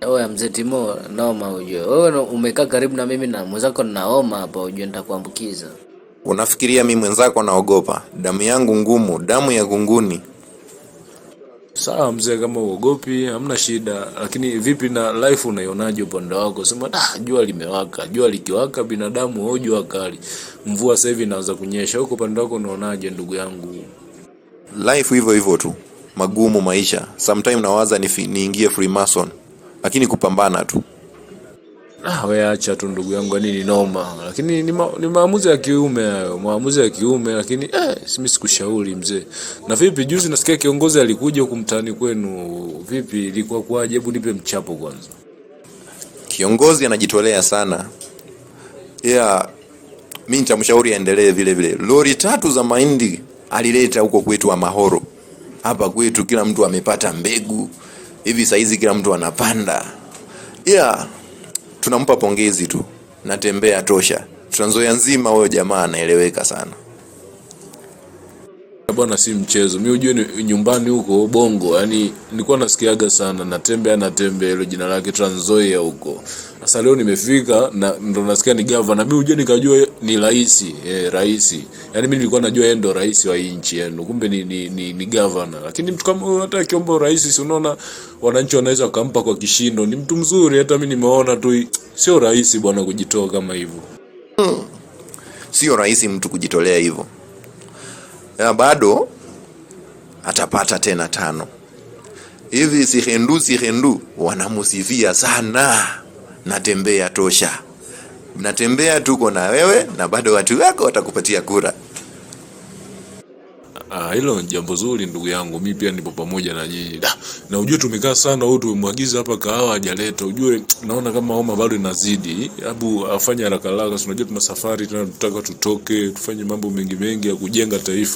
Oya mzee Timo, noma ujue. Wewe umekaa karibu na mimi na mwenzako naoma hapa ujue nitakuambukiza. Unafikiria mimi mwenzako naogopa? Damu yangu ngumu, damu ya gunguni. Sawa mzee, kama uogopi hamna shida, lakini vipi na life unaionaje upande wako? Sema jua limewaka, jua likiwaka binadamu hao jua kali. Mvua sasa hivi inaanza kunyesha. Huko upande wako unaonaje ndugu yangu? Life hivyo hivyo tu. Magumu maisha. Sometime nawaza niingie Freemason. Lakini kupambana tu. Wewe acha tu ndugu yangu, yani ni noma. Lakini ni maamuzi ya kiume hayo, maamuzi ya kiume, lakini mimi sikushauri mzee. Na vipi juzi nasikia kiongozi alikuja huko mtaani kwenu. Vipi ilikuwa kwaje? Hebu nipe mchapo kwanza. Kiongozi anajitolea sana. Mimi nitamshauri aendelee vile vile. Lori 3 za mahindi alileta huko kwetu wa Mahoro. Hapa kwetu kila mtu amepata mbegu. Hivi saizi kila mtu anapanda. Tunampa pongezi tu. Natembea tosha. Trans-Nzoia nzima huyo jamaa anaeleweka sana. Bwana si mchezo. Mimi ujue nyumbani huko Bongo, yani nilikuwa nasikiaga sana natembea hilo jina lake Trans-Nzoia huko. Sasa leo nimefika na ndo nasikia ni governor. Mimi ujue nikajua ni rais, rais. Yani mimi nilikuwa najua yeye ndo rais wa nchi yenu. Kumbe ni governor. Lakini mtu kama hata akiomba rais, si unaona wananchi wanaweza kumpa kwa kishindo. Ni mtu mzuri, hata mimi nimeona tu sio rais bwana kujitoa kama hivyo. Sio rais mtu kujitolea hivyo. Bado atapata tena 5. Hivi si hendu wanamusifia sana. Natembea tosha. Natembea tuko na wewe na bado watu wako watakupatia kura. Hilo ni jambo zuri ndugu yangu. Mimi pia nipo pamoja na nyinyi. Na ujue tumekaa sana huko, tumemwagiza hapa kahawa hajaleta. Ujue naona kama homa bado inazidi. Hebu afanye haraka haraka. Unajua tuna safari, tunataka tutoke, tufanye mambo mengi ya kujenga taifa.